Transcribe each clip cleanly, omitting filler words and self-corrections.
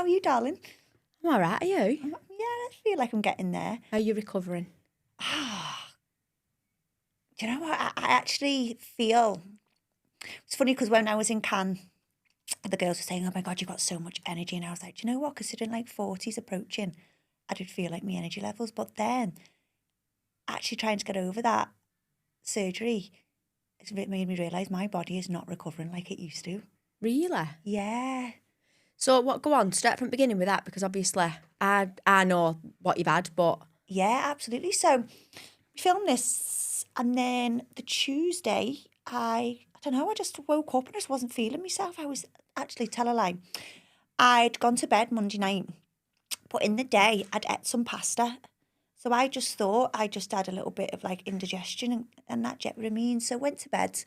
are you, darling? I'm all right, are you? Yeah, I feel like I'm getting there. How are you recovering? Do you know what? I actually feel... It's funny because when I was in Cannes, the girls were saying, oh my God, you've got so much energy. And I was like, do you know what? Considering like 40's approaching, I did feel like my energy levels. But then actually trying to get over that surgery, it's made me realise my body is not recovering like it used to. Really? Yeah. So go on, start from the beginning with that, because obviously I know what you've had, but... Yeah, absolutely. So we filmed this, and then the Tuesday, I don't know, I just woke up and I just wasn't feeling myself. I was actually, tell a lie, I'd gone to bed Monday night, but in the day I'd ate some pasta. So I just thought I just had a little bit of like indigestion and that, jet what I mean. So went to bed,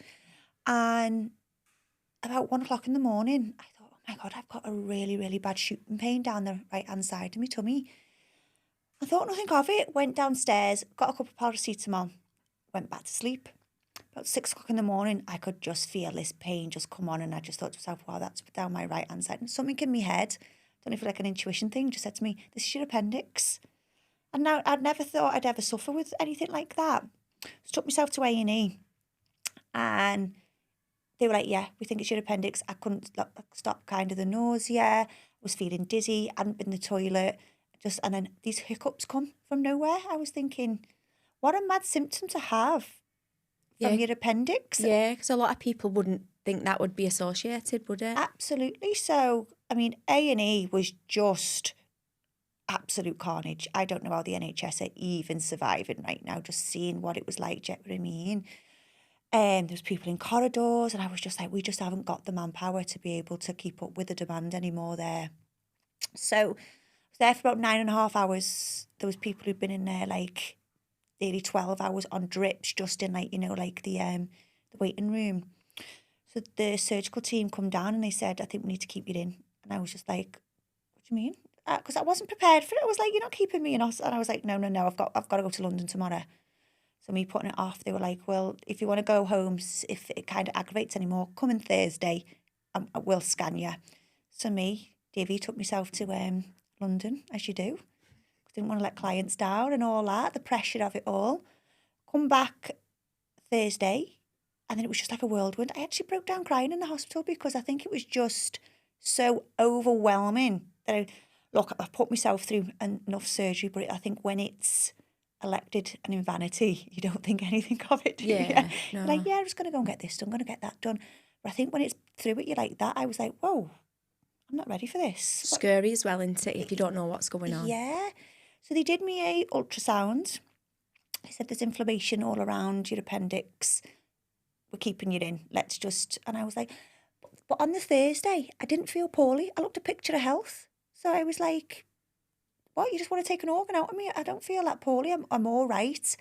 and about 1 o'clock in the morning, I thought, oh my God, I've got a really, really bad shooting pain down the right-hand side of my tummy. I thought nothing of it, went downstairs, got a couple of paracetamol, went back to sleep. About 6 o'clock in the morning, I could just feel this pain just come on, and I just thought to myself, wow, that's down my right-hand side. And something in my head, don't know if it's like an intuition thing, just said to me, this is your appendix. And now I'd never thought I'd ever suffer with anything like that. So took myself to A&E, and they were like, yeah, we think it's your appendix. I couldn't stop kind of the nausea. I was feeling dizzy, hadn't been in the toilet. And then these hiccups come from nowhere. I was thinking, what a mad symptom to have from your appendix. Yeah, because a lot of people wouldn't think that would be associated, would it? Absolutely. So, I mean, A&E was just absolute carnage. I don't know how the NHS are even surviving right now, just seeing what it was like, do you know what I mean? There's people in corridors, and I was just like, we just haven't got the manpower to be able to keep up with the demand anymore there. So I was there for about 9.5 hours. There was people who'd been in there like nearly 12 hours on drips, just in like, you know, like the waiting room. So the surgical team come down and they said, I think we need to keep you in. And I was just like, what do you mean? Because I wasn't prepared for it. I was like, you're not keeping me in us. And I was like, no, I've got to go to London tomorrow. So me putting it off, they were like, well, if you want to go home, if it kind of aggravates anymore, come in Thursday and we'll scan you. So me, Davey, took myself to London, as you do. Didn't want to let clients down and all that, the pressure of it all. Come back Thursday, and then it was just like a whirlwind. I actually broke down crying in the hospital because I think it was just so overwhelming that I've put myself through enough surgery, but I think when it's elected and in vanity, you don't think anything of it, do you? No. You're like, yeah, I'm just going to go and get this done, I'm going to get that done. But I think when it's through it, you're like that. I was like, whoa, I'm not ready for this. Scary as well, isn't it, if you don't know what's going on? Yeah. So they did me a ultrasound. They said there's inflammation all around your appendix. We're keeping you in. Let's just... And I was like... But on the Thursday, I didn't feel poorly. I looked a picture of health. So I was like, what, you just want to take an organ out of me? I don't feel that poorly. I'm all right.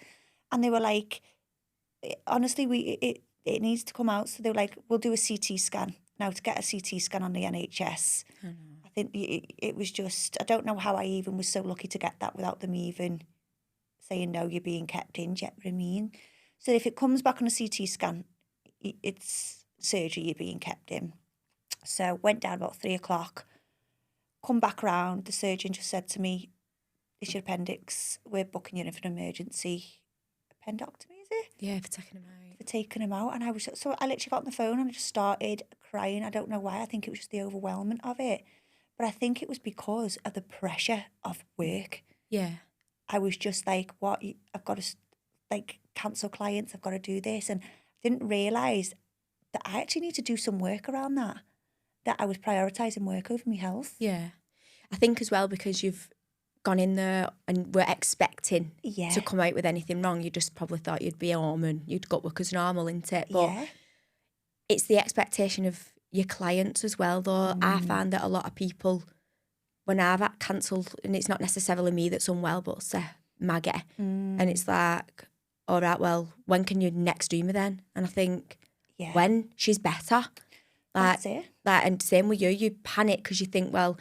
And they were like, honestly, it needs to come out. So they were like, we'll do a CT scan. Now, to get a CT scan on the NHS, I think it was just, I don't know how I even was so lucky to get that without them even saying, no, you're being kept in, do you know what I mean? So if it comes back on a CT scan, it's surgery, you're being kept in. So went down about 3 o'clock, come back around, the surgeon just said to me, it's your appendix, we're booking you in for an emergency appendectomy, is it? Yeah, for taking him out. For taking him out. And I literally got on the phone and I just started crying. I don't know why. I think it was just the overwhelming of it. But I think it was because of the pressure of work. Yeah. I was just like, what? I've got to like cancel clients. I've got to do this. And I didn't realise that I actually need to do some work around that. That I was prioritising work over my health. Yeah. I think as well, because you've gone in there and were expecting to come out with anything wrong, you just probably thought you'd be home and you'd got work as normal, isn't it? But it's the expectation of your clients as well, though. I find that a lot of people, when I've cancelled, and it's not necessarily me that's unwell, but say Maggie, and it's like, all right, well, when can you next do me then? And I think, when she's better. That's it. And same with you panic because you think, well,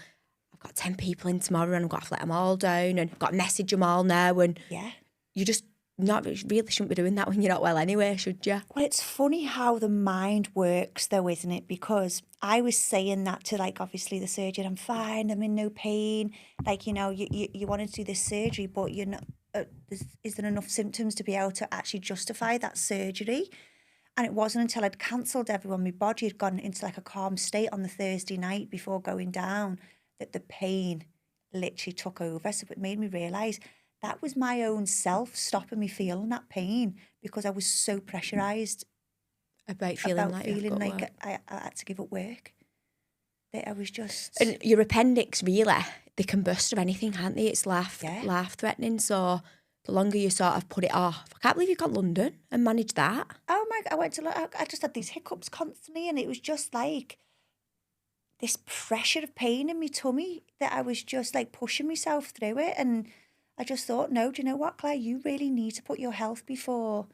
I've got 10 people in tomorrow and I've got to let them all down and I've got to message them all now, and you just really shouldn't be doing that when you're not well anyway, should you? Well, it's funny how the mind works though, isn't it? Because I was saying that to like, obviously the surgeon, I'm fine, I'm in no pain. Like, you wanted to do this surgery, but you're not, is there enough symptoms to be able to actually justify that surgery? And it wasn't until I'd cancelled everyone, my body had gone into like a calm state on the Thursday night before going down, that the pain literally took over. So it made me realise that was my own self stopping me feeling that pain because I was so pressurised about feeling like I had to give up work. That I was just... And your appendix, really, they can burst of anything, can't they? It's life threatening. So the longer you sort of put it off. I can't believe you got London and managed that. Oh my God, I just had these hiccups constantly, and it was just like this pressure of pain in my tummy that I was just like pushing myself through it. And I just thought, no, do you know what, Claire? You really need to put your health before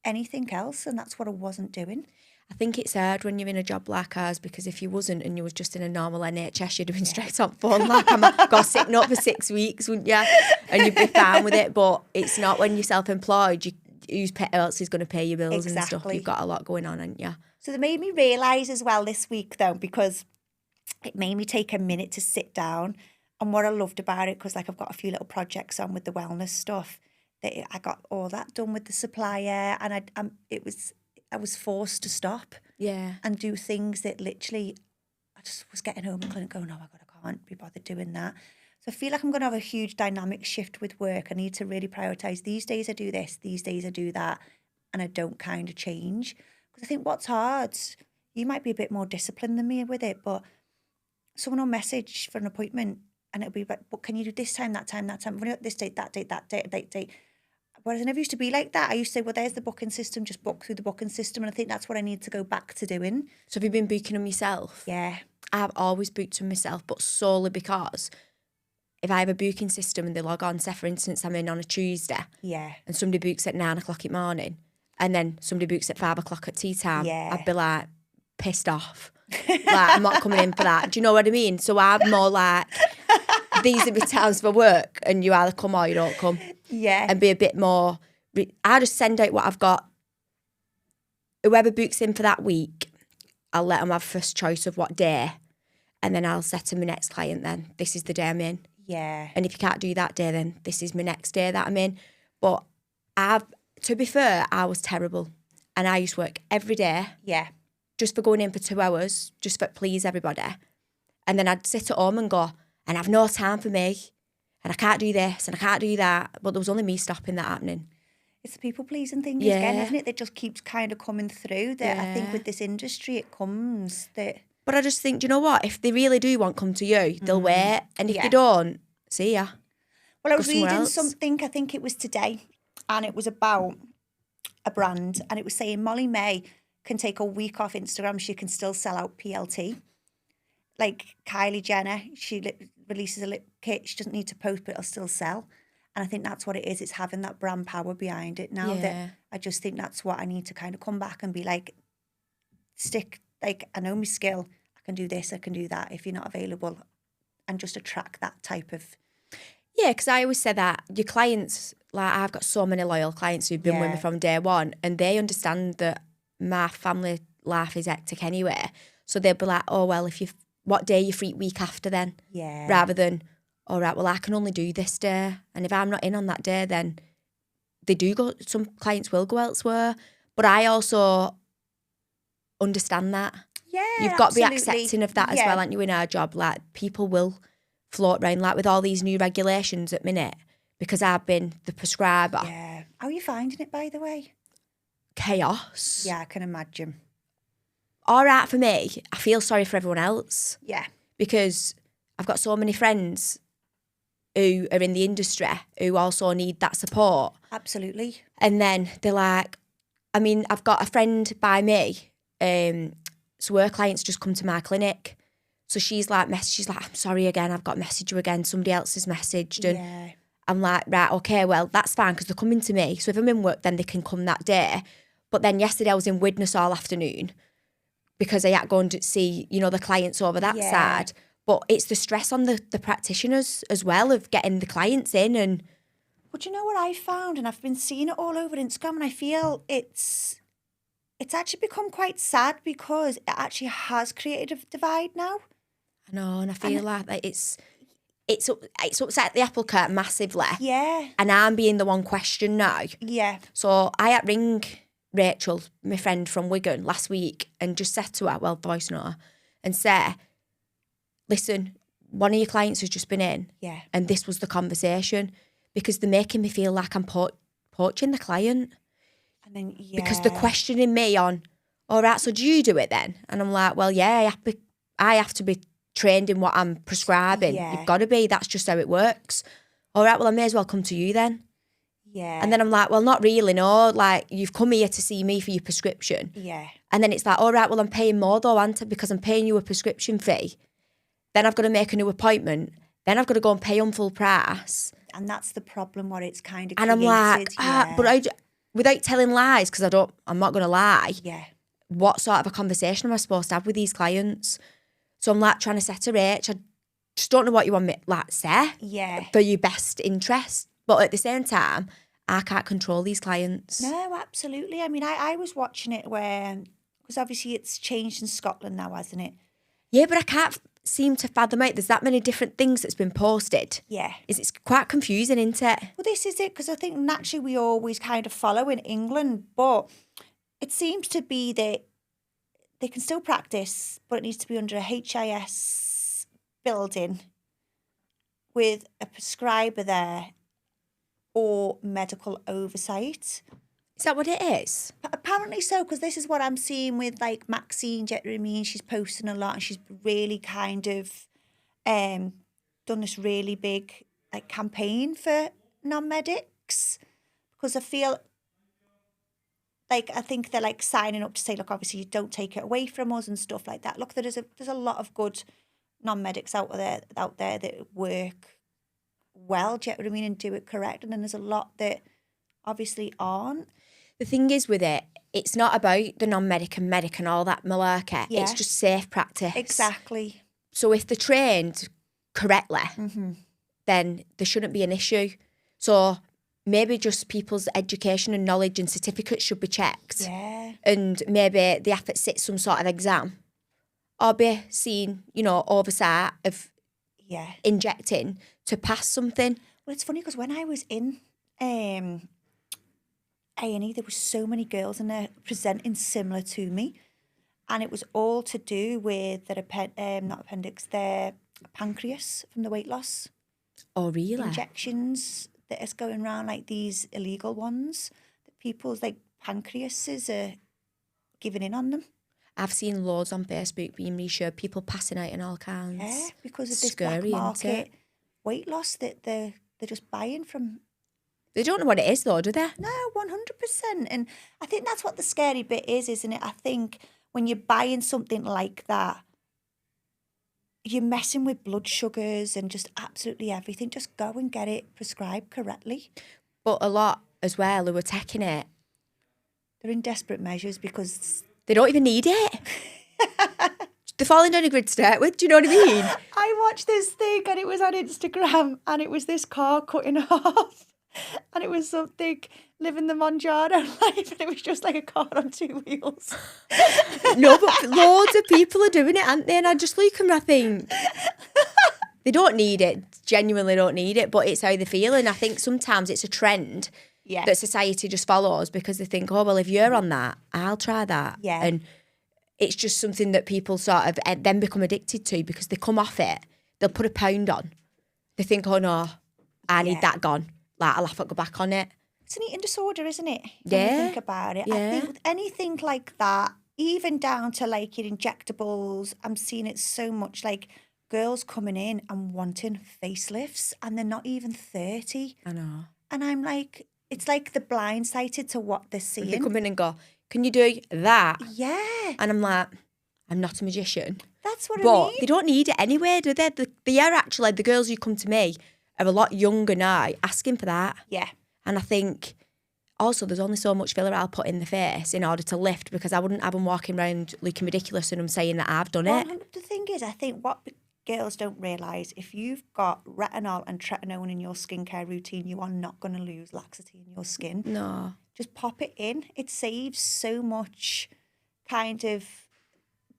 anything else. And that's what I wasn't doing. I think it's hard when you're in a job like ours, because if you wasn't and you was just in a normal NHS, you're doing straight on phone like I'm got sitting up for 6 weeks, wouldn't you? And you'd be fine with it. But it's not when you're self-employed. Who else is going to pay your bills and stuff? You've got a lot going on, haven't you? So that made me realise as well this week, though, because it made me take a minute to sit down. And what I loved about it, because like I've got a few little projects on with the wellness stuff, that I got all that done with the supplier, and I was forced to stop and do things that literally I just was getting home and couldn't go, no, my God, I can't be bothered doing that. So I feel like I'm going to have a huge dynamic shift with work. I need to really prioritise. These days I do this, these days I do that, and I don't kind of change. Because I think what's hard, you might be a bit more disciplined than me with it, but someone will message for an appointment and it'll be like, but can you do this time, that time, that time? We've only got this date, that date, that date. Whereas I never used to be like that. I used to say, well, there's the booking system, just book through the booking system. And I think that's what I need to go back to doing. So have you been booking them yourself? Yeah. I've always booked them myself, but solely because if I have a booking system and they log on, say for instance, I'm in on a Tuesday. Yeah. And somebody books at 9 o'clock in the morning and then somebody books at 5 o'clock at tea time. Yeah. I'd be like pissed off. Like, I'm not coming in for that. Do you know what I mean? So I'm more like, these are the times for work and you either come or you don't come. Yeah. And be a bit more, I just send out what I've got. Whoever books in for that week, I'll let them have first choice of what day. And then I'll set to my next client then, this is the day I'm in. Yeah. And if you can't do that day, then this is my next day that I'm in. But to be fair, I was terrible. And I used to work every day. Yeah. Just for going in for 2 hours, just for please everybody. And then I'd sit at home and go, and I've no time for me. And I can't do this and I can't do that. But there was only me stopping that happening. It's the people-pleasing thing again, isn't it? That just keeps kind of coming through. That I think with this industry, it comes that... But I just think, do you know what? If they really do want to come to you, they'll wait. And if they don't, see ya. Well, I was reading something, I think it was today, and it was about a brand, and it was saying Molly May can take a week off Instagram, she can still sell out PLT. Like Kylie Jenner, she releases a lip kit, she doesn't need to post, but it'll still sell. And I think that's what it is. It's having that brand power behind it now that I just think that's what I need to kind of come back and be like, I know my skill, I can do this, I can do that if you're not available, and just attract that type of... Yeah, because I always say that your clients, like I've got so many loyal clients who've been with me from day one, and they understand that my family life is hectic anyway. So they'll be like, oh, well, what day are you free week after then? Yeah. Rather than, all right, well, I can only do this day. And if I'm not in on that day, then they do go, some clients will go elsewhere. But I also understand that. Yeah, you've got to be accepting of that as well, aren't you, in our job? Like, people will float around, like with all these new regulations at minute, because I've been the prescriber. Yeah. How are you finding it, by the way? Chaos. Yeah, I can imagine. All right for me. I feel sorry for everyone else. Yeah. Because I've got so many friends who are in the industry who also need that support. Absolutely. And then they're like, I mean, I've got a friend by me, so her clients just come to my clinic. So she's like, I'm sorry again, I've got to message you again. Somebody else has messaged. And I'm like, right, okay, well, that's fine because they're coming to me. So if I'm in work, then they can come that day. But then yesterday I was in Widnes all afternoon because I had to go and see, the clients over that side. But it's the stress on the practitioners as well of getting the clients in and... But you know what I found, and I've been seeing it all over Instagram, and I feel it's actually become quite sad because it actually has created a divide now. I know, and I feel like it's upset the apple cart massively. Yeah. And I'm being the one questioned now. Yeah. So I had to ring Rachel, my friend from Wigan, last week and just said to her, well, voice note her, and say, listen, one of your clients has just been in. Yeah. And this was the conversation because they're making me feel like I'm poaching the client. And then, Because they're questioning me on, all right, so do you do it then? And I'm like, well, yeah, I have to be trained in what I'm prescribing. Yeah. You've got to be. That's just how it works. All right, well, I may as well come to you then. Yeah. And then I'm like, well, not really, no. Like, you've come here to see me for your prescription. Yeah. And then it's like, all right, well, I'm paying more though, aren't I? Because I'm paying you a prescription fee. Then I've got to make a new appointment. Then I've got to go and pay on full price. And that's the problem, what it's kind of and created. I'm like, but without telling lies, because I'm not going to lie. Yeah. What sort of a conversation am I supposed to have with these clients? So I'm like trying to set a rate. I just don't know what you want me like say. Yeah. For your best interest. But at the same time, I can't control these clients. No, absolutely. I mean, I was watching it because obviously it's changed in Scotland now, hasn't it? Yeah, but I can't seem to fathom out. There's that many different things that's been posted. Yeah. It's quite confusing, isn't it? Well, this is it, because I think naturally we always kind of follow in England, but it seems to be that they can still practice, but it needs to be under a HIS building with a prescriber there or medical oversight. Is that what it is? Apparently so, because this is what I'm seeing with like Maxine, do you know what I mean? She's posting a lot and she's really kind of done this really big like campaign for non-medics, because I feel like, I think they're like signing up to say, look, obviously you don't take it away from us and stuff like that. Look, there's a lot of good non-medics out there that work well, do you know what I mean, and do it correct. And then there's a lot that obviously aren't. The thing is with it, it's not about the non-medic and medic and all that malarkey. Yeah. It's just safe practice. Exactly. So if they're trained correctly, then there shouldn't be an issue. So maybe just people's education and knowledge and certificates should be checked. Yeah. And maybe they have to sit some sort of exam or be seen, oversight of injecting to pass something. Well, it's funny because when I was in A&E, there were so many girls in there presenting similar to me, and it was all to do with their not appendix, their pancreas from the weight loss. Oh, really? Injections that is going around, like these illegal ones, that people's like pancreases are giving in on them. I've seen loads on Facebook being reshared, people passing out in all kinds. Yeah, because of this Scary, black isn't market it? weight loss that they're just buying from. They don't know what it is though, do they? No, 100%. And I think that's what the scary bit is, isn't it? I think when you're buying something like that, you're messing with blood sugars and just absolutely everything. Just go and get it prescribed correctly. But a lot as well who are taking it, they're in desperate measures because they don't even need it. They're falling down a grid to start with, do you know what I mean? I watched this thing and it was on Instagram and it was this car cutting off. And it was something, living the Monjaro life, and it was just like a car on two wheels. No, but loads of people are doing it, aren't they? And I just look and I think, they don't need it, genuinely don't need it, but it's how they feel. And I think sometimes it's a trend that society just follows because they think, oh, well, if you're on that, I'll try that. Yeah. And it's just something that people sort of then become addicted to because they come off it, they'll put £1 on. They think, oh, no, I need that gone. Like, I'll have to go back on it. It's an eating disorder, isn't it? When Yeah. you think about it. Yeah. I think with anything like that, even down to like your injectables, I'm seeing it so much, like girls coming in and wanting facelifts and they're not even 30. I know. And I'm like, it's like they're blindsided to what they're seeing. They come in and go, can you do that? Yeah. And I'm like, I'm not a magician. That's what I But mean. they don't need it anyway, do they? They are actually, the girls who come to me are a lot younger now asking for that. Yeah. And I think also there's only so much filler I'll put in the face in order to lift because I wouldn't have them walking around looking ridiculous and I'm saying that I've done it. The thing is, I think what girls don't realise if you've got retinol and tretinoin in your skincare routine, you are not going to lose laxity in your skin. No. Just pop it in. It saves so much kind of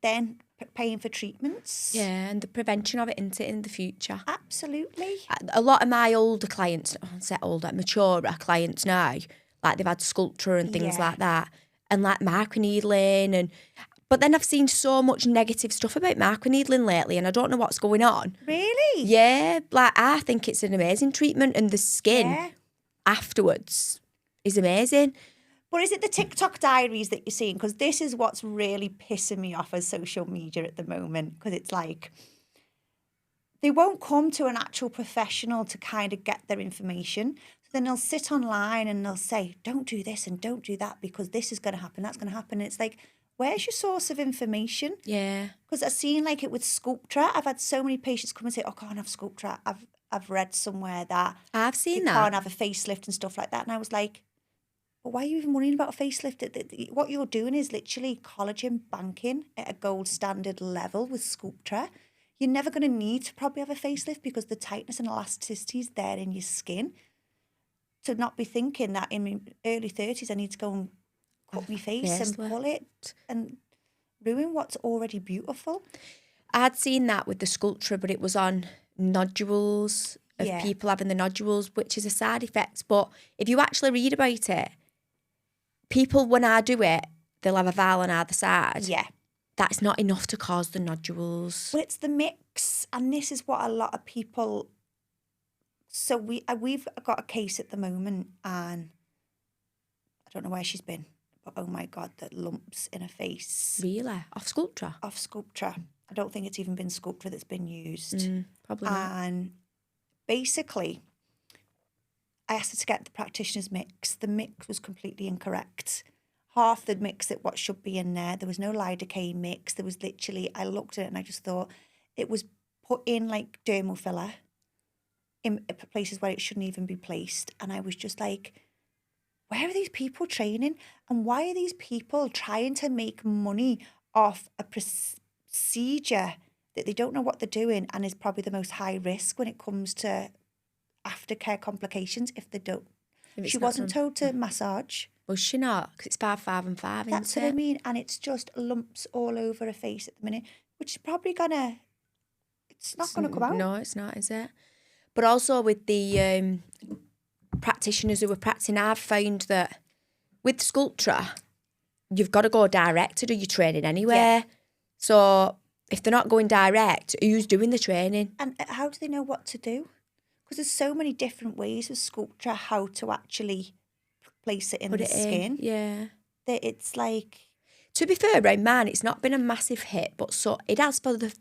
then paying for treatments. Yeah, and the prevention of it in the future. Absolutely. A lot of my older clients, I'll say older, maturer clients now, like they've had sculpture and things like that, and like microneedling but then I've seen so much negative stuff about microneedling lately and I don't know what's going on. Really? Yeah, like I think it's an amazing treatment and the skin afterwards is amazing. But is it the TikTok diaries that you're seeing? Because this is what's really pissing me off as social media at the moment. Because it's like they won't come to an actual professional to kind of get their information. So then they'll sit online and they'll say, don't do this and don't do that because this is going to happen, that's going to happen. And it's like, where's your source of information? Yeah. Because I've seen like it with Sculptra. I've had so many patients come and say, oh, I can't have Sculptra. I've read somewhere that I've seen you that. can't have a facelift and stuff like that. And I was like, but why are you even worrying about a facelift? What you're doing is literally collagen banking at a gold standard level with Sculptra. You're never going to need to probably have a facelift because the tightness and elasticity is there in your skin. To not be thinking that in my early 30s I need to go and cut my face and pull it and ruin what's already beautiful. I'd seen that with the Sculptra, but it was on nodules of people having the nodules, which is a side effect. But if you actually read about it, people, when I do it, they'll have a vial on either side. Yeah. That's not enough to cause the nodules. Well, it's the mix, and this is what a lot of people... So we've got a case at the moment, and I don't know where she's been, but oh my God, the lumps in her face. Really? Off Sculptra? Off Sculptra. I don't think it's even been Sculptra that's been used. Probably not. And basically, I asked her to get the practitioner's mix. The mix was completely incorrect. Half the mix at what should be in there. There was no lidocaine mix. There was literally, I looked at it and I just thought it was put in like dermal filler in places where it shouldn't even be placed. And I was just like, where are these people training? And why are these people trying to make money off a procedure that they don't know what they're doing and is probably the most high risk when it comes to aftercare complications if they don't? She wasn't told to massage. Was she not? Because it's 5, 5 and 5, isn't it? That's what I mean. And it's just lumps all over her face at the minute, which is probably it's not going to come out. No, it's not, is it? But also with the practitioners who are practicing, I've found that with Sculptra, you've got to go direct to do your training anywhere. Yeah. So if they're not going direct, who's doing the training? And how do they know what to do? Because there's so many different ways with Sculptra how to actually place it in the skin. Yeah. That it's like... To be fair, around mine, it's not been a massive hit, but so it has for the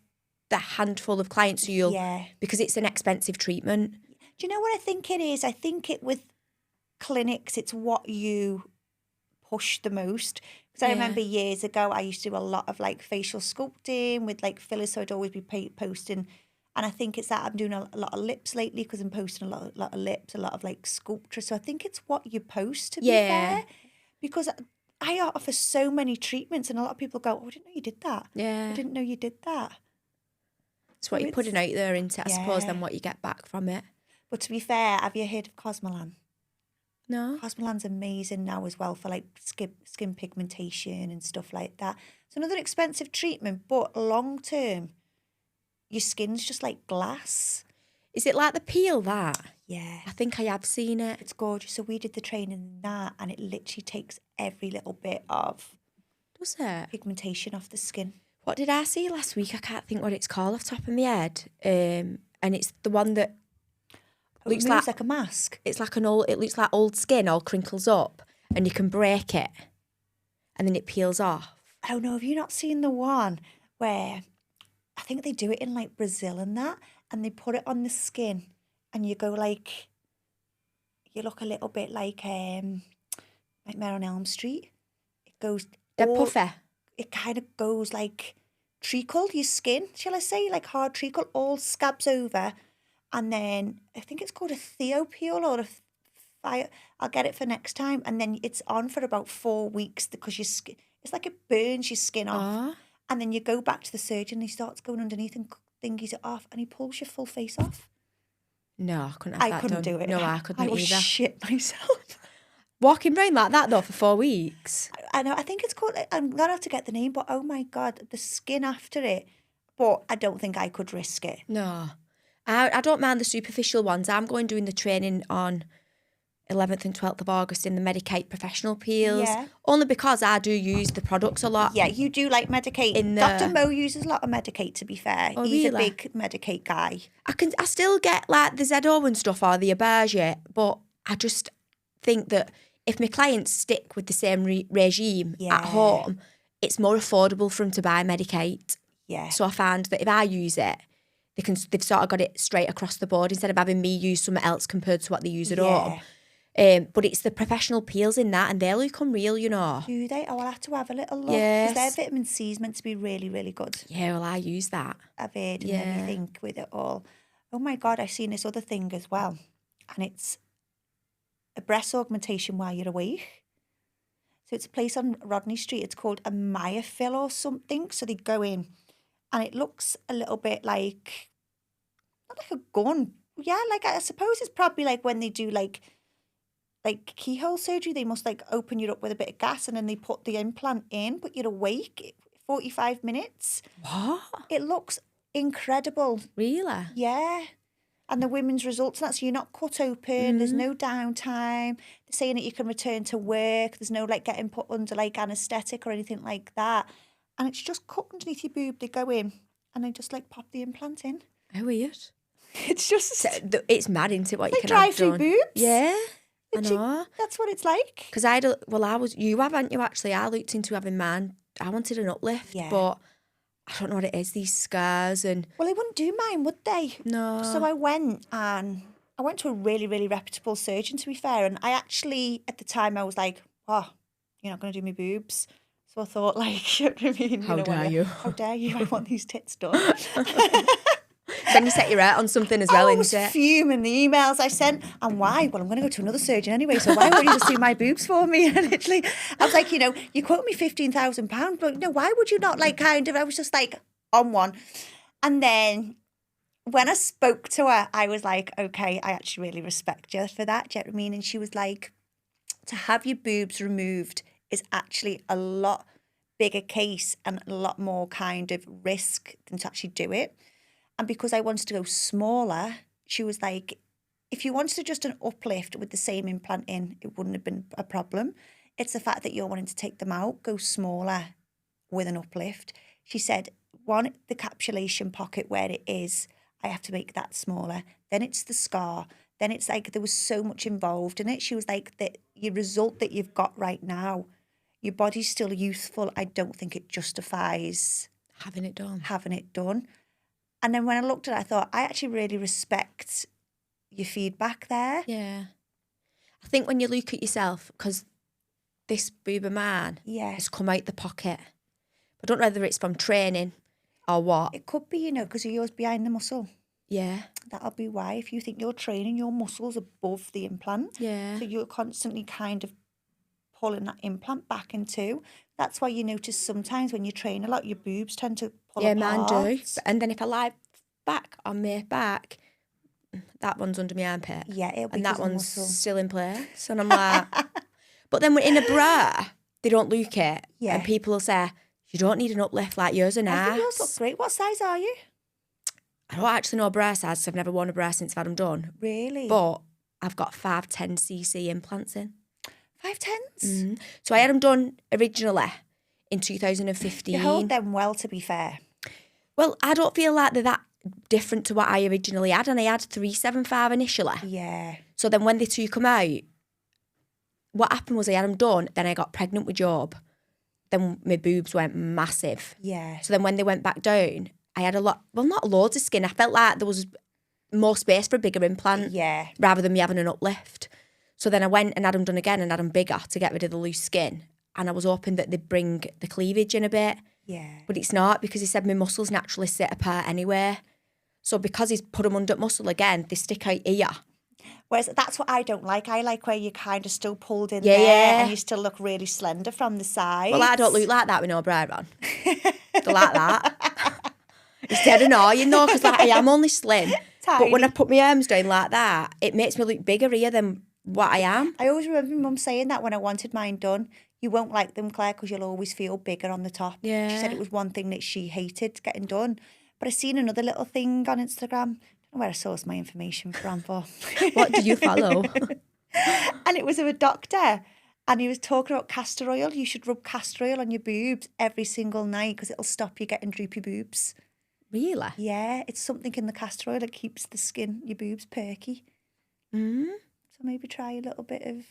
handful of clients who you'll... Because it's an expensive treatment. Do you know what I think it is? I think it with clinics, it's what you push the most. Because I remember years ago, I used to do a lot of like facial sculpting with like fillers, so I'd always be posting. And I think it's that I'm doing a lot of lips lately because I'm posting a lot of lips, a lot of like Sculptra. So I think it's what you post, to be fair. Because I offer so many treatments and a lot of people go, oh, I didn't know you did that. Yeah. I didn't know you did that. It's what you're putting out there, isn't it? I suppose, then what you get back from it. But to be fair, have you heard of Cosmolan? No. Cosmolan's amazing now as well for like skin pigmentation and stuff like that. It's another expensive treatment, but long term, your skin's just like glass. Is it like the peel, that? Yeah. I think I have seen it. It's gorgeous. So we did the training in that and it literally takes every little bit of... Does it? Pigmentation off the skin. What did I see last week? I can't think what it's called off the top of my head. And it's the one that looks like a mask. It's like it looks like old skin, all crinkles up, and you can break it, and then it peels off. Oh no, have you not seen the one where I think they do it in like Brazil and that, and they put it on the skin, and you go like, you look a little bit like Nightmare on Elm Street. It goes Dead puffy. It kind of goes like treacle, your skin, shall I say, like hard treacle, all scabs over. And then I think it's called a theopeel or a fire. I'll get it for next time. And then it's on for about 4 weeks because your skin, it's like it burns your skin off. And then you go back to the surgeon and he starts going underneath and thingies it off, and he pulls your full face off. No, I couldn't have that couldn't done. do it. No, I couldn't I would either. shit myself. Walking around like that, though, for 4 weeks. I know, I think it's called, I'm going to have to get the name, but oh my God, the skin after it. But I don't think I could risk it. No. I don't mind the superficial ones. I'm going doing the training on 11th and 12th of August in the Medicate professional peels. Yeah. Only because I do use the products a lot. Yeah, you do like Medicate. Dr. Mo uses a lot of Medicate, to be fair. Oh, He's really? a big Medicate guy. I still get like the ZO and stuff or the Auberge, but I just think that if my clients stick with the same regime at home, it's more affordable for them to buy Medicate. Yeah. So I find that if I use it, they've sort of got it straight across the board instead of having me use something else compared to what they use at home. But it's the professional peels in that, and they look unreal, you know. Do they? Oh, I'll have to have a little look. Yes. Because their vitamin C is meant to be really, really good. Yeah, well, I use that. I've heard and everything with it all. Oh my God, I've seen this other thing as well. And it's a breast augmentation while you're awake. So it's a place on Rodney Street. It's called a Myofill or something. So they go in and it looks a little bit like, not like a gun. Yeah, like I suppose it's probably like when they do like keyhole surgery, they must like open you up with a bit of gas and then they put the implant in, but you're awake 45 minutes. What? It looks incredible. Really? Yeah. And the women's results, that's you're not cut open, there's no downtime. They're saying that you can return to work, there's no like getting put under like anaesthetic or anything like that. And it's just cut underneath your boob, they go in and they just like pop the implant in. How weird. It's just... It's mad, isn't it, what you like can have drive-through done? boobs. Yeah, I know. That's what it's like. Because you haven't you actually? I looked into having mine. I wanted an uplift, but I don't know what it is, these scars and... Well, they wouldn't do mine, would they? No. So I went to a really, really reputable surgeon, to be fair. And I actually, at the time, I was like, oh, you're not going to do my boobs. So I thought, like, you know what I mean? How dare you? How dare you? I want these tits done. Then you set your heart on something as well, I was isn't it? fuming the emails I sent. And why? Well, I'm going to go to another surgeon anyway, so why won't you just do my boobs for me? And literally, I was like, you quote me £15,000, but why would you not like kind of, I was just like on one. And then when I spoke to her, I was like, okay, I actually really respect you for that. Do you know what I mean? And she was like, to have your boobs removed is actually a lot bigger case and a lot more kind of risk than to actually do it. And because I wanted to go smaller, she was like, if you wanted just an uplift with the same implant in, it wouldn't have been a problem. It's the fact that you're wanting to take them out, go smaller with an uplift. She said, one, the capsulation pocket where it is, I have to make that smaller. Then it's the scar. Then it's like there was so much involved in it. She was like, your result that you've got right now, your body's still youthful. I don't think it justifies having it done. And then when I looked at it, I thought, I actually really respect your feedback there. Yeah. I think when you look at yourself, because this boob of mine has come out the pocket. I don't know whether it's from training or what. It could be, because yours behind the muscle. Yeah. That'll be why. If you think you're training your muscles above the implant. Yeah. So you're constantly kind of pulling that implant back into. That's why you notice sometimes when you train a lot, your boobs tend to pull apart. Yeah, mine do. And then if I lie back on my back, that one's under my armpit. Yeah, it'll be and that one's muscle. still in place. And I'm like, but then in a bra, they don't look it. Yeah. And people will say, you don't need an uplift, like yours are nice. I think yours look great. What size are you? I don't actually know a bra size, so I've never worn a bra since I've had them done. Really? But I've got 510cc implants in. 510s? Mm-hmm. So I had them done originally in 2015. You hold them well, to be fair. Well, I don't feel like they're that different to what I originally had, and I had 375 initially. Yeah. So then when the two come out, what happened was I had them done, then I got pregnant with Job. Then my boobs went massive. Yeah. So then when they went back down, I had not loads of skin. I felt like there was more space for a bigger implant. Yeah. Rather than me having an uplift. So then I went and had them done again and had them bigger to get rid of the loose skin. And I was hoping that they'd bring the cleavage in a bit. Yeah. But it's not, because he said my muscles naturally sit apart anyway. So because he's put them under muscle again, they stick out here. Whereas that's what I don't like. I like where you kind of still pulled in Yeah, there yeah. and you still look really slender from the side. Well, I don't look like that with no bra on. They're like that. It's dead annoying though, because like, I am only slim. Tiny. But when I put my arms down like that, it makes me look bigger here than what I am. I always remember my mum saying that when I wanted mine done. You won't like them, Claire, because you'll always feel bigger on the top. Yeah. She said it was one thing that she hated getting done. But I seen another little thing on Instagram. I don't know where I sourced my information from for. What do you follow? And it was of a doctor. And he was talking about castor oil. You should rub castor oil on your boobs every single night because it'll stop you getting droopy boobs. Really? Yeah, it's something in the castor oil that keeps the skin, your boobs, perky. Mm. So maybe try a little bit of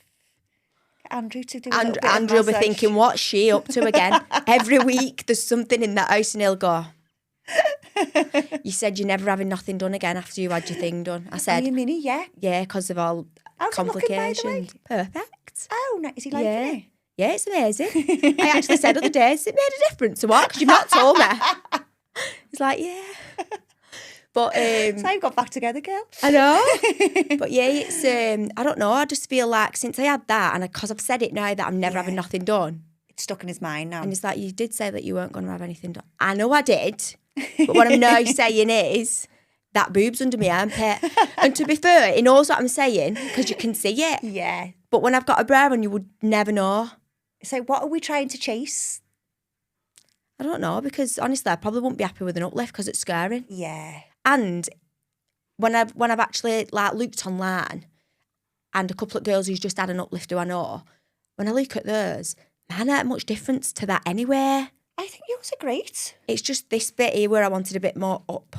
Andrew to do Andrew will be thinking, what's she up to again? Every week there's something in that house and he'll go, you said you're never having nothing done again after you had your thing done. I said, mini, yeah. Yeah, because of all complications. Perfect. Oh, no, is he liking it? Yeah, it's amazing. I actually said other day, has it made a difference or what? Because you've not told me. He's like, yeah. But so I've got back together, girl. I know. But yeah, it's I don't know. I just feel like since I had that, and because I've said it now that I'm never having nothing done, it's stuck in his mind now. And it's like, you did say that you weren't going to have anything done. I know I did, but what I'm now saying is that boob's under my armpit. And to be fair, he knows what I'm saying because you can see it. Yeah. But when I've got a bra on, you would never know. So what are we trying to chase? I don't know, because honestly, I probably wouldn't be happy with an uplift because it's scaring. Yeah. And when I've actually like looked online, and a couple of girls who's just had an uplift who I know, when I look at theirs, man, not much difference to that anyway. I think yours are great. It's just this bit here where I wanted a bit more up.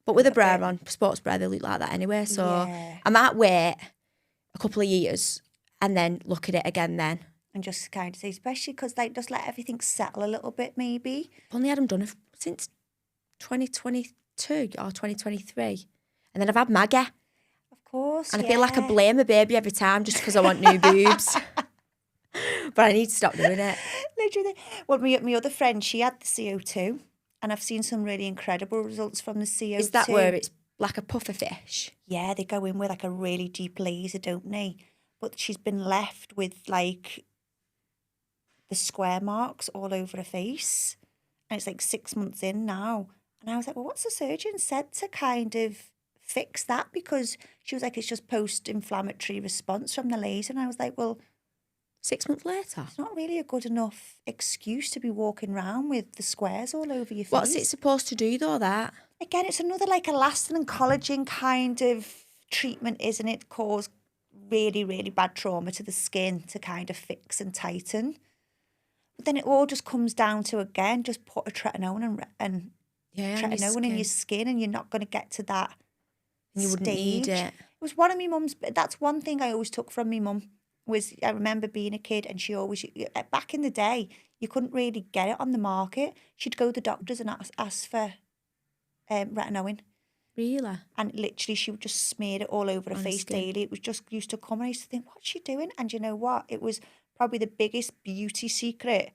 But with a bra on, sports bra, they look like that anyway. So I might wait a couple of years and then look at it again then. And just kind of say, especially because like just let everything settle a little bit maybe. I've only had them done since 2022 or 2023. And then I've had Maggie. Of course, and I feel like I blame a baby every time just because I want new boobs. But I need to stop doing it. Literally. Well, my other friend, she had the CO2 and I've seen some really incredible results from the CO2. Is that where it's like a puffer fish? Yeah, they go in with like a really deep laser, don't they? But she's been left with like the square marks all over her face. And it's like 6 months in now. And I was like, well, what's the surgeon said to kind of fix that? Because she was like, it's just post-inflammatory response from the laser. And I was like, well, 6 months later? It's not really a good enough excuse to be walking around with the squares all over your face. What's it supposed to do though, that? Again, it's another like elastin and collagen kind of treatment, isn't it? Cause really, really bad trauma to the skin to kind of fix and tighten. But then it all just comes down to, again, just put a tretinoin and tretinoin in your skin and you're not going to get to that and you stage. Wouldn't need it. It was one of my mum's, that's one thing I always took from my mum. Was I remember being a kid and she always, back in the day, you couldn't really get it on the market. She'd go to the doctors and ask for retinoin. Really? And literally she would just smear it all over her face daily. It was just used to come and I used to think, what's she doing? And you know what? It was probably the biggest beauty secret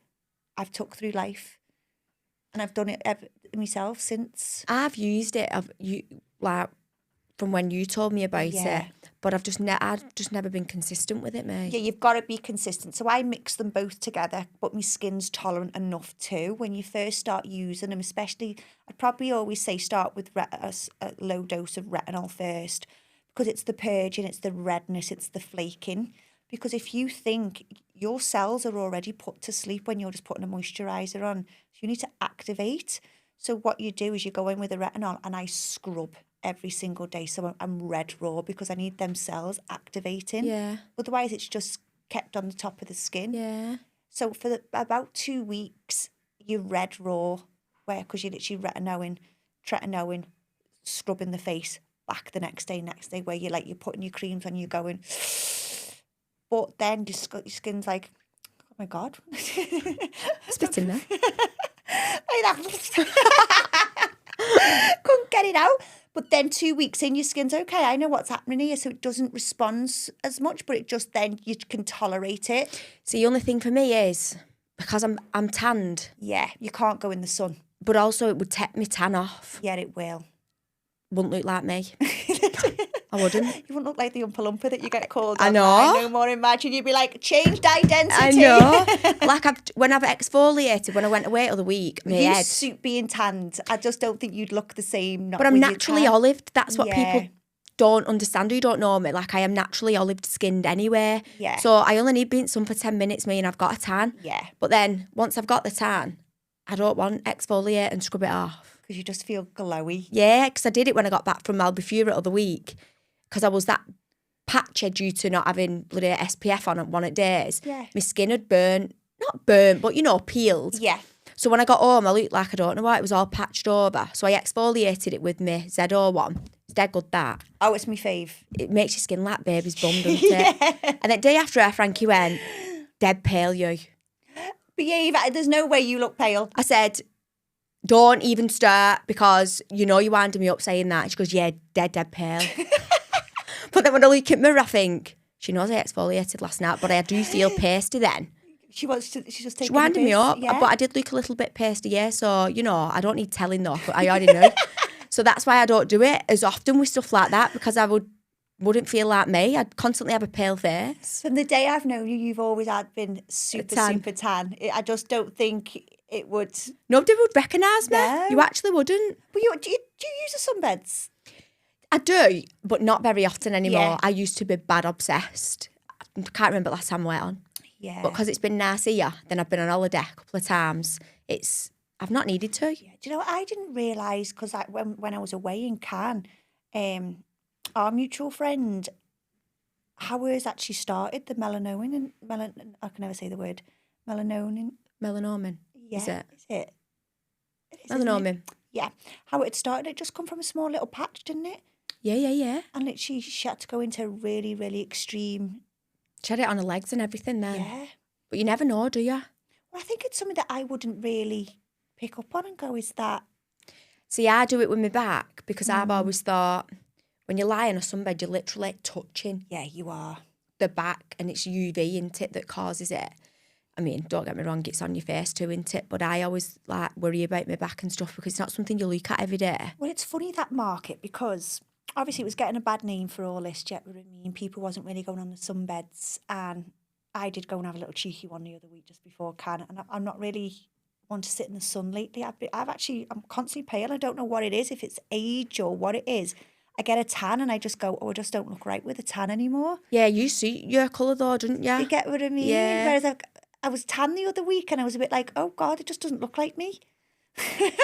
I've took through life. And I've done it myself since. I've used it from when you told me about it. But I've just never been consistent with it, mate. Yeah, you've got to be consistent. So I mix them both together, but my skin's tolerant enough too. When you first start using them, especially, I'd probably always say start with a low dose of retinol first because it's the purging, it's the redness, it's the flaking. Because if you think your cells are already put to sleep when you're just putting a moisturiser on, so you need to activate. So what you do is you go in with a retinol and I scrub every single day, so I'm red raw because I need them cells activating. Yeah. Otherwise, it's just kept on the top of the skin. Yeah. So for about 2 weeks, you're red raw, because you're literally tretinoin, scrubbing the face, back the next day, where you're putting your creams on, you're going. But then your skin's like, oh my God. Spit in there. Like that. Couldn't get it out. But then 2 weeks in, your skin's okay. I know what's happening here, so it doesn't respond as much, but it just then you can tolerate it. See, the only thing for me is because I'm tanned. Yeah, you can't go in the sun. But also it would take me tan off. Yeah, it will. Wouldn't look like me. I wouldn't. You wouldn't look like the Oompa Loompa that you get called I online. know. No more. Imagine you'd be like, changed identity. I know. Like when I've exfoliated, when I went away the other week, my You head. suit being tanned. I just don't think you'd look the same. But I'm naturally olived. That's what Yeah. people don't understand who don't know me. Like I am naturally olive skinned anyway. Yeah. So I only need being sun for 10 minutes, me, and I've got a tan. Yeah. But then once I've got the tan, I don't want exfoliate and scrub it off. Because you just feel glowy. Yeah, because I did it when I got back from Albufeira the other week. Because I was that patchy due to not having bloody SPF on at one at days. Yeah. My skin had not burnt, but peeled. Yeah. So when I got home, I looked like I don't know what, it was all patched over. So I exfoliated it with my ZO1. It's dead good, that. Oh, it's my fave. It makes your skin like baby's bum, doesn't it? And the day after Frankie went, dead pale you. Behave. There's no way you look pale. I said, don't even start because you're winding me up saying that. She goes, yeah, dead pale. But then when I look at mirror, I think, she knows I exfoliated last night, but I do feel pasty then. She's just taking She winded me up, yeah. but I did look a little bit pasty, yeah. So, I don't need telling though, but I already know. So that's why I don't do it as often with stuff like that, because I wouldn't feel like me. I'd constantly have a pale face. From the day I've known you, you've always been super tan. I just don't think it would. Nobody would recognise me. No. You actually wouldn't. But do you use the sunbeds? I do, but not very often anymore. Yeah. I used to be bad obsessed. I can't remember the last time I went on. Yeah. But because it's been nice here, then I've been on holiday a couple of times. I've not needed to. Yeah. Do you know what? I didn't realise, because when I was away in Cannes, our mutual friend, hers actually started the melanonin. I can never say the word. Melanonin. Melanomin. Yeah. Is it? Is it? It is, isn't Melanomin. it? Yeah. How it started, it just come from a small little patch, didn't it? Yeah. And literally she had to go into really, really extreme. She had it on her legs and everything then. Yeah. But you never know, do you? Well, I think it's something that I wouldn't really pick up on and go, is that? See, I do it with my back because I've always thought when you lie on a sunbed, you're literally touching. Yeah, you are. The back, and it's UV, isn't it, that causes it. I mean, don't get me wrong, it's on your face too, isn't it? But I always worry about my back and stuff because it's not something you look at every day. Well, it's funny, that market, because obviously it was getting a bad name for all this, do you know what I mean? People wasn't really going on the sunbeds, and I did go and have a little cheeky one the other week just before Cannes, and I'm not really one to sit in the sun lately. I'm constantly pale. I don't know what it is, if it's age or what it is. I get a tan and I just go, I just don't look right with a tan anymore. Yeah, you suit your colour though, don't you? You get what I mean? Yeah. Whereas I was tan the other week and I was a bit like, oh God, it just doesn't look like me.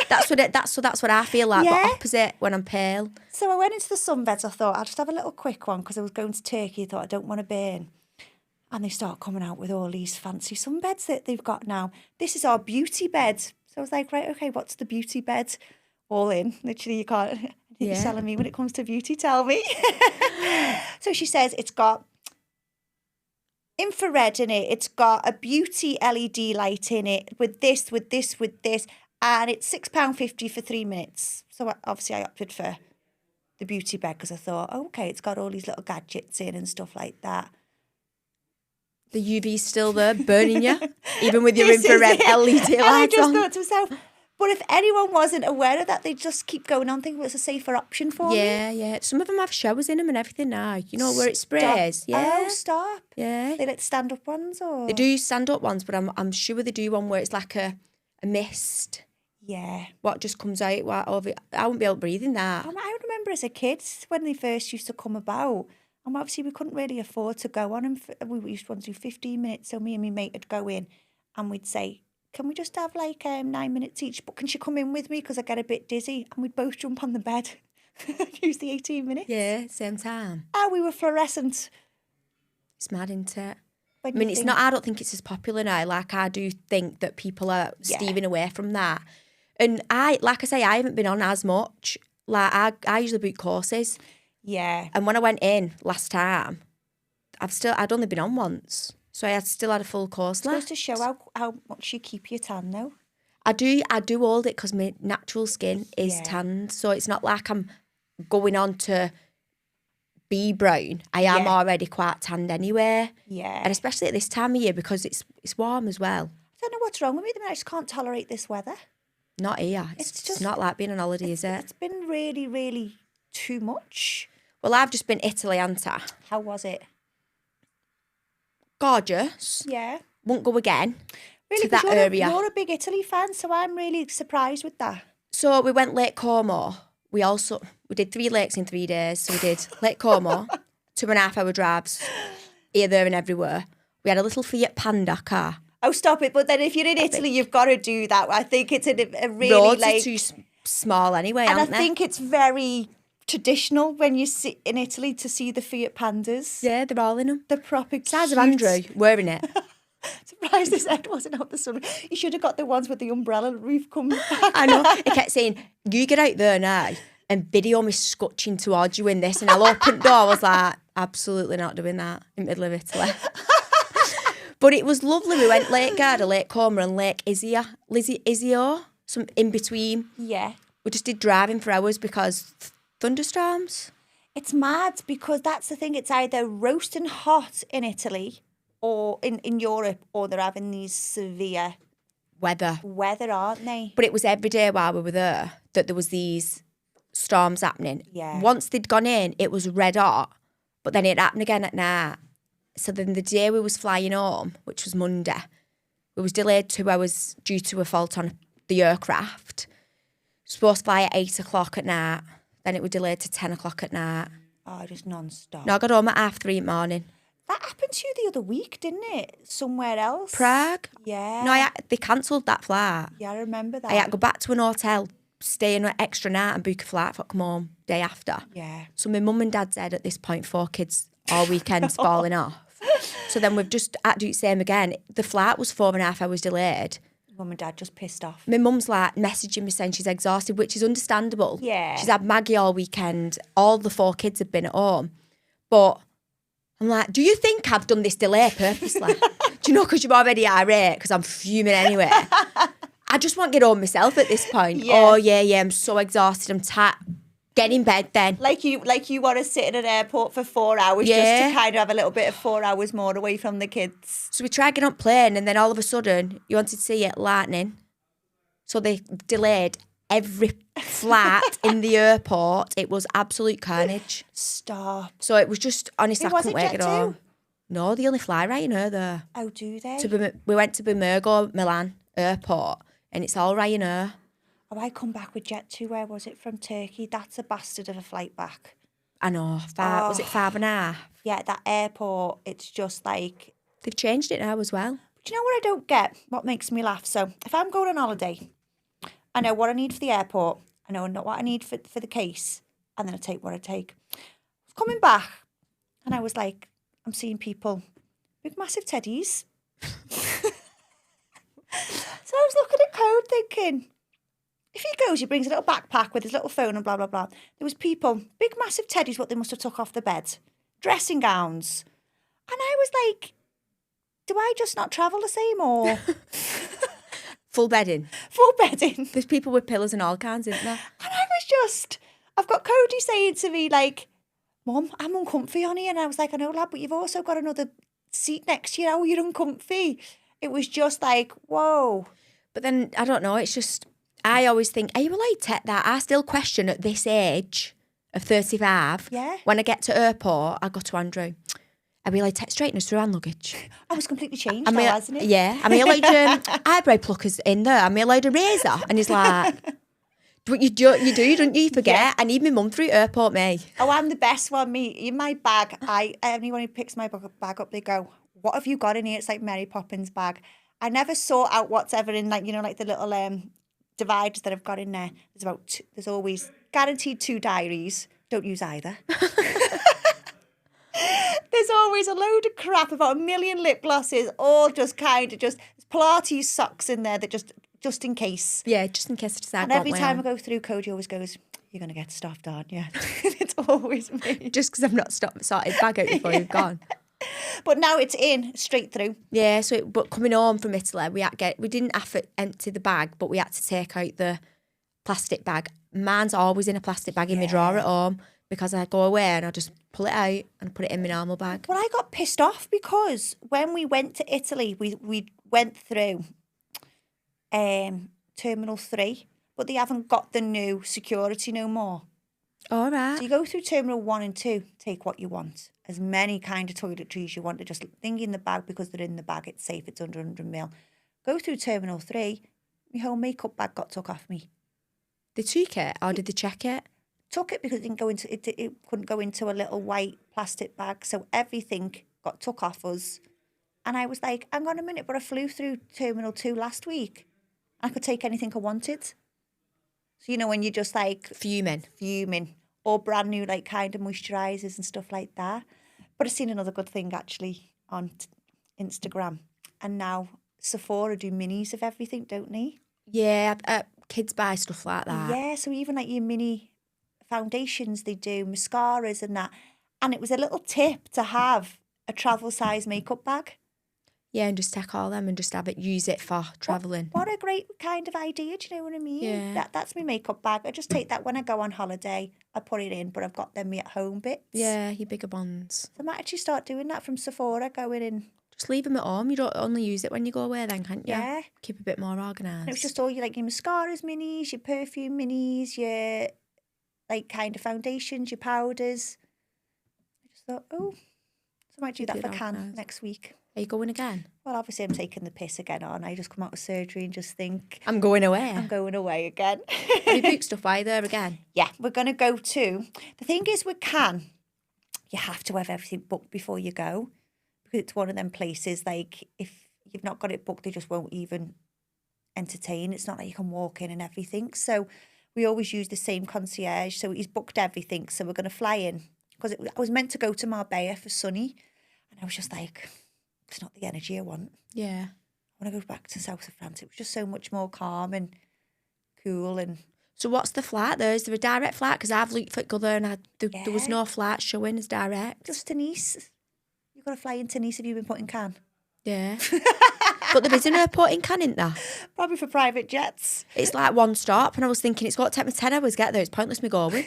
That's what I feel like, Yeah. but opposite when I'm pale. So I went into the sunbeds. I thought I'll just have a little quick one because I was going to Turkey. I thought I don't want to burn. And they start coming out with all these fancy sunbeds that they've got now. This is our beauty bed. So I was like, right, okay, what's the beauty bed? All in. Literally, you can't. You're Yeah. telling me when it comes to beauty, tell me. So she says it's got infrared in it. It's got a beauty LED light in it with this. And it's £6.50 for 3 minutes. So obviously I opted for the beauty bed because I thought, oh, okay, it's got all these little gadgets in and stuff like that. The UV's still there, burning you, even with your This is infrared it. LED And I lights just on. thought to myself, but if anyone wasn't aware of that, they'd just keep going on thinking it's a safer option for me. Yeah. Some of them have showers in them and everything now. You know, where it sprays. Stop. Yeah. Oh, stop. Yeah. They like stand-up ones or? They do stand-up ones, but I'm sure they do one where it's like a mist. Yeah. What just comes out over. I wouldn't be able to breathe in that. I remember as a kid when they first used to come about, and obviously we couldn't really afford to go on them. We used to want to do 15 minutes, so me and my mate would go in and we'd say, can we just have like 9 minutes each, but can she come in with me because I get a bit dizzy? And we'd both jump on the bed, use the 18 minutes. Yeah, same time. Oh, we were fluorescent. It's mad, isn't it? When I mean, you it's think- not. I don't think it's as popular now. Like, I do think that people are steering away from that. And I haven't been on as much. Like, I usually book courses. Yeah. And when I went in last time, I'd only been on once. So I still had a full course It's supposed left. to show how much you keep your tan, though. I do hold it because my natural skin is Yeah. tanned. So it's not like I'm going on to be brown. I am already quite tanned anyway. Yeah. And especially at this time of year because it's warm as well. I don't know what's wrong with me. I just can't tolerate this weather. Not here. It's It's just- not like being on holiday, is it? It's been really, really too much. Well, I've just been Italy, haven't I? How was it? Gorgeous. Yeah. Won't go again Really, to that you're area. You're a big Italy fan, so I'm really surprised with that. So we went Lake Como. We did 3 lakes in 3 days. So we did Lake Como, 2.5-hour drives, here, there and everywhere. We had a little Fiat Panda car. Oh, stop it. But then if you're in Italy, you've got to do that. I think it's a really Roads like... are too small anyway, and aren't I think it's very traditional when you sit in Italy to see the Fiat Pandas. Yeah, they're all in them. The proper Size of cute. Andrew, wearing it. Surprised his head wasn't out the sun. You should have got the ones with the umbrella roof come back. I know. He kept saying, you get out there now and video me scutching towards you in this. And I'll open the door. I was like, absolutely not doing that in the middle of Italy. But it was lovely. We went Lake Garda, Lake Como and Lake Iseo, some in between. Yeah. We just did driving for hours because thunderstorms. It's mad because that's the thing. It's either roasting hot in Italy or in Europe, or they're having these severe Weather, aren't they? But it was every day while we were there that there was these storms happening. Yeah. Once they'd gone in, it was red hot, but then it happened again at night. So then the day we was flying home, which was Monday, we was delayed 2 hours due to a fault on the aircraft. Supposed to fly at 8 o'clock at night. Then it was delayed to 10 o'clock at night. Oh, just non-stop. No, I got home at 3:30 in the morning. That happened to you the other week, didn't it? Somewhere else? Prague? Yeah. No, they cancelled that flight. Yeah, I remember that. I had to go back to an hotel, stay an extra night and book a flight for come home day after. Yeah. So my mum and dad said at this point 4 kids all weekend's falling off. So then we've just had to do the same again. The flight was 4.5 hours delayed. Mum and dad just pissed off. My mum's like messaging me saying she's exhausted, which is understandable. Yeah. She's had Maggie all weekend. All the 4 kids have been at home. But I'm like, do you think I've done this delay purposely? Do you know, because you're already irate, because I'm fuming anyway. I just want to get home myself at this point. Yeah. Oh, yeah, I'm so exhausted. I'm tired. Get in bed then. Like you want to sit in an airport for 4 hours just to kind of have a little bit of 4 hours more away from the kids. So we tried getting on plane and then all of a sudden you wanted to see it lightning. So they delayed every flight in the airport. It was absolute carnage. Stop. So it was just, honestly, I couldn't wait to get Jet2? home. No, they only fly Ryanair there. Oh, do they? We went to Bambergo, Milan airport and it's all Ryanair. Oh, I come back with Jet2. Where was it? From Turkey. That's a bastard of a flight back. I know, was it 5.5? Yeah, that airport, it's just like... They've changed it now as well. Do you know what I don't get? What makes me laugh? So if I'm going on holiday, I know what I need for the airport. I know what I need for the case. And then I take what I take. I was coming back and I was like, I'm seeing people, big massive teddies. So I was looking at code thinking, if he goes, he brings a little backpack with his little phone and blah, blah, blah. There was people, big massive teddies, what they must have took off the bed. Dressing gowns. And I was like, do I just not travel the same or... Full bedding. Full bedding. There's people with pillows and all kinds, isn't there? And I was just... I've got Cody saying to me, like, Mum, I'm uncomfy on here. And I was like, I know, lad, but you've also got another seat next to you. How are you uncomfy? It was just like, whoa. But then, I don't know, it's just... I always think, are you allowed to take that? I still question at this age of 35. Yeah. When I get to airport, I go to Andrew. Are we allowed to take straighteners through hand luggage? I was completely changed now, hasn't it? Yeah. Am I allowed eyebrow pluckers in there? Am I allowed a razor? And he's like, what you do, don't you? Forget. Yeah. I need my mum through airport, me. Oh, I'm the best one, me. In my bag, anyone who picks my bag up, they go, what have you got in here? It's like Mary Poppins' bag. I never sort out what's ever in, like, you know, like the little dividers that I've got in there. There's always guaranteed 2 diaries. Don't use either. There's always a load of crap, about 1 million lip glosses, all just kind of just Pilates socks in there that just in case. Yeah, just in case I decide. And every time I go through, Cody always goes, "You're gonna get stuffed, aren't you?" It's always me. Just because I've not sorted bag out before you've gone. But now it's in straight through. Yeah. but coming home from Italy, we didn't have to empty the bag, but we had to take out the plastic bag. Mine's always in a plastic bag in my drawer at home because I go away and I just pull it out and put it in my normal bag. Well, I got pissed off because when we went to Italy, we went through Terminal 3, but they haven't got the new security no more. All right. So you go through Terminal 1 and 2, take what you want. As many kind of toiletries you want to just thing in the bag because they're in the bag. It's safe. It's under 100ml. Go through Terminal 3. My whole makeup bag got took off me. They took it or did they check it? Took it because it didn't go into it couldn't go into a little white plastic bag. So everything got took off us. And I was like, hang on a minute, but I flew through Terminal 2 last week. I could take anything I wanted. So, you know, when you're just like... Fuming. Or brand new, like, kind of moisturisers and stuff like that. But I've seen another good thing, actually, on Instagram. And now Sephora do minis of everything, don't they? Yeah, kids buy stuff like that. Yeah, so even like your mini foundations, they do mascaras and that. And it was a little tip to have a travel size makeup bag. Yeah, and just take all them and just use it for travelling. What a great kind of idea, do you know what I mean? Yeah. That's my makeup bag. I just take that when I go on holiday. I put it in, but I've got them at home bits. Yeah, your bigger ones. So I might actually start doing that from Sephora, going in. Just leave them at home. You don't only use it when you go away then, can't you? Yeah. Keep a bit more organised. And it was just all your, like, your mascaras minis, your perfume minis, your, like, kind of foundations, your powders. I just thought, so I might do that for Cannes next week. Are you going again? Well, obviously I'm taking the piss again, aren't I? Just come out of surgery and just think... I'm going away. I'm going away again. Have you booked stuff while there again? Yeah, we're going to go to... The thing is with Cannes, you have to have everything booked before you go. Because it's one of them places, like, if you've not got it booked, they just won't even entertain. It's not like you can walk in and everything. So we always use the same concierge. So he's booked everything. So we're going to fly in. Because I was meant to go to Marbella for Sunny. And I was just like... It's not the energy I want. Yeah. I want to go back to south of France. It was just so much more calm and cool. And so what's the flight there? Is there a direct flight? Because I've looked for other and there was no flight showing as direct. Just to Nice. You've got to fly into Nice if you've been put in Cannes. Yeah. But there is an airport in Cannes, isn't there? Probably for private jets. It's like one stop and I was thinking it's got to take me 10 hours to get there. It's pointless me going.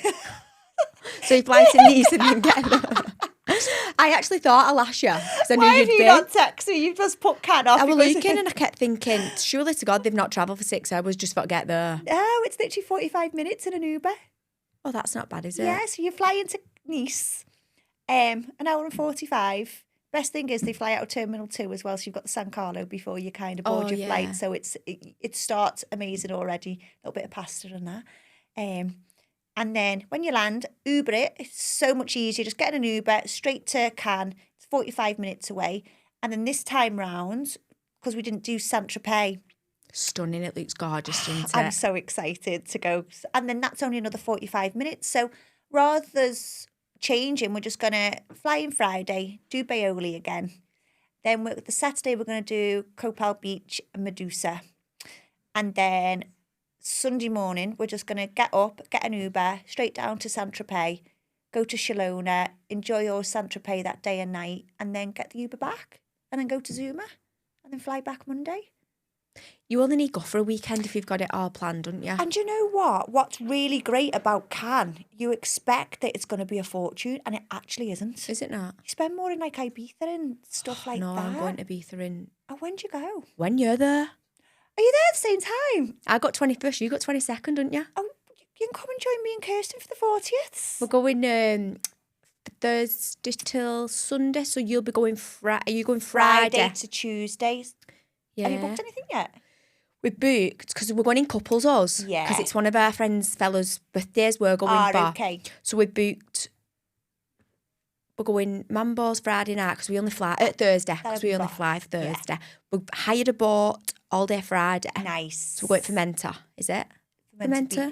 So you fly to Nice and then get there. I actually thought of last year. Why have you not texted? You've just put Cannes off. I was looking and I kept thinking, surely to God they've not travelled for 6 hours just for to get there. No, it's literally 45 minutes in an Uber. Oh, that's not bad, is it? Yeah, so you fly into Nice, an hour and 45. Best thing is they fly out of Terminal 2 as well, so you've got the San Carlo before you kind of board your flight. So it starts amazing already. A little bit of pasta and that. And then when you land, Uber it. It's so much easier. Just get an Uber straight to Cannes. It's 45 minutes away. And then this time round, because we didn't do Saint-Tropez. Stunning. It looks gorgeous, doesn't it? I'm so excited to go. And then that's only another 45 minutes. So rather than changing, we're just going to fly in Friday, do Baoli again. Then the Saturday, we're going to do Copal Beach and Medusa. And then... Sunday morning, we're just going to get up, get an Uber, straight down to Saint-Tropez, go to Shalona, enjoy your Saint-Tropez that day and night, and then get the Uber back, and then go to Zuma, and then fly back Monday. You only need to go for a weekend if you've got it all planned, don't you? And you know what? What's really great about Cannes, you expect that it's going to be a fortune, and it actually isn't. Is it not? You spend more in like Ibiza and stuff like that. No, I'm going to Ibiza in... Oh, when'd you go? When you're there. Are you there at the same time? I got 21st, you got 22nd, didn't you? Oh, you can come and join me and Kirsten for the 40th. We're going Thursday till Sunday, so you'll be going Are you going Friday? To Tuesday. Yeah. Have you booked anything yet? We booked, because we're going in couples, us. Yeah. Because it's one of our friends' fellows' birthdays we're going for. Okay. So we booked... We're going Mambo's Friday night because we only fly Thursday because we only fly Thursday. Yeah. We hired a boat all day Friday. Nice. So we're going for Menta, is it? Fermenta,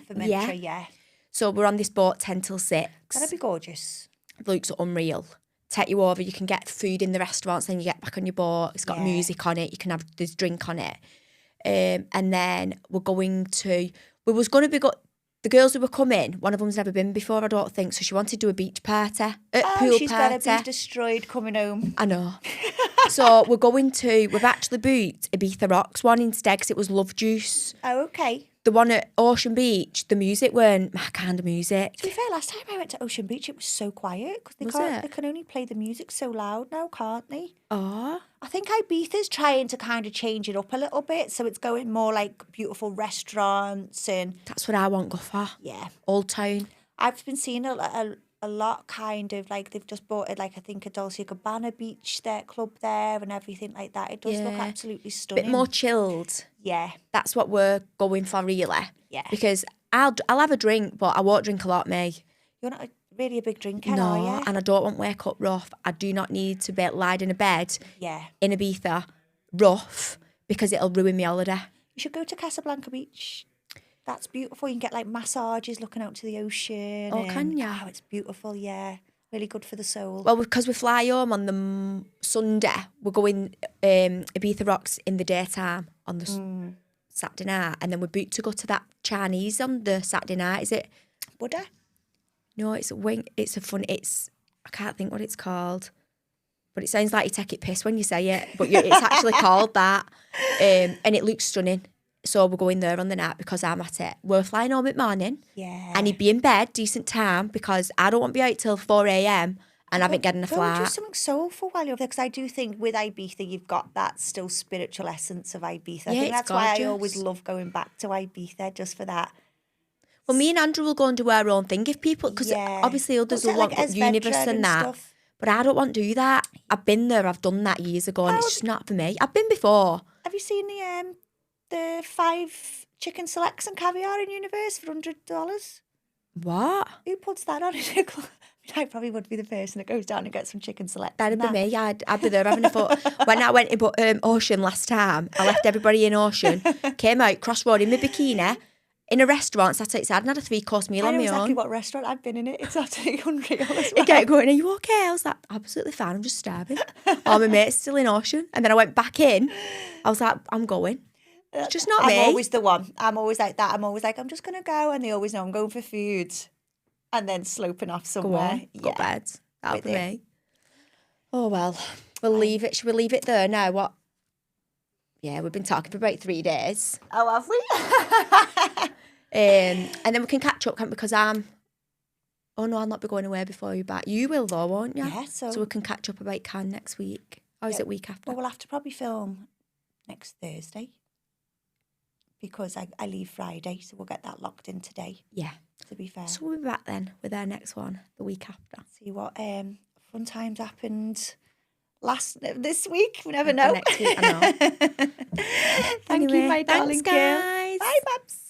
yeah. So we're on this boat 10 till 6. That'd be gorgeous. It looks unreal. Take you over, you can get food in the restaurants, then you get back on your boat. It's got music on it, you can have this drink on it. And then we're going to... We was going to be... The girls who were coming, one of them's never been before, I don't think, so she wanted to do a beach party, pool she's party. She's going to be destroyed coming home. I know. So we've actually booked Ibiza Rocks one instead because it was Love Juice. Oh, okay. The one at Ocean Beach, the music weren't my kind of music. To be fair, last time I went to Ocean Beach, it was so quiet because they can only play the music so loud now, can't they? Oh. I think Ibiza's trying to kind of change it up a little bit, so it's going more like beautiful restaurants and... That's what I want go for. Yeah. Old Town. I've been seeing a lot kind of like they've just bought it, like I think a Dolce & Gabbana beach there, club there and everything like that. It does look absolutely stunning. Bit more chilled. Yeah. That's what we're going for really. Yeah. Because I'll have a drink, but I won't drink a lot, Meg. You're not really a big drinker, No, are you? and I don't want to wake up rough. I do not need to be lied in a bed Yeah. in Ibiza rough because it'll ruin my holiday. You should go to Casablanca Beach. That's beautiful. You can get like massages looking out to the ocean. Oh, can you? Oh, it's beautiful, yeah. Really good for the soul. Well, because we fly home on the Sunday, we're going Ibiza Rocks in the daytime on the Saturday night, and then we're booked to go to that Chinese on the Saturday night. Is it? Buddha? No, it's a wing. It's a fun. I can't think what it's called, but it sounds like you take it piss when you say it. But it's actually called that, and it looks stunning. So we're going there on the night because I'm at it. We're flying home at morning. Yeah. And he'd be in bed, decent time, because I don't want to be out till 4 a.m. and haven't getting a flight. Go do something soulful while you're there, because I do think with Ibiza you've got that still spiritual essence of Ibiza. I think that's why I always love going back to Ibiza, just for that. Well, me and Andrew will go and do our own thing if people, because obviously others will want like universe and that. Stuff? But I don't want to do that. I've been there, I've done that years ago, and it's just not for me. I've been before. Have you seen the 5 chicken selects and caviar in Universe for $100? What? Who puts that on? I probably would be the person that goes down and gets some chicken selects. That'd be me. I'd be there having a photo. When I went to Ocean last time, I left everybody in Ocean, came out, crossroad in my bikini, in a restaurant, sat outside and had a 3-course meal on my own. I know exactly what restaurant I've been in it. It's absolutely unreal as well. He kept going, are you okay? I was like, absolutely fine, I'm just starving. Oh, my mate's still in Ocean. And then I went back in. I was like, I'm going. It's just not me. I'm always the one. I'm always like that. I'm always like, I'm just going to go. And they always know I'm going for food. And then sloping off somewhere. Go bed. That'll be me. Oh, well. We'll leave it. Should we leave it there now? What? Yeah, we've been talking for about 3 days. Oh, have we? And then we can catch up, can't we? Because oh no, I'll not be going away before you're back. You will though, won't you? Yeah, so we can catch up about Cannes next week. Or is it week after? Well, we'll have to probably film next Thursday, because I leave Friday, so we'll get that locked in today. Yeah. To be fair. So we'll be back then with our next one the week after. See what fun times happened this week. We never know. Next week, I know. Thank you, my darling. Thanks, guys. Bye, Babs.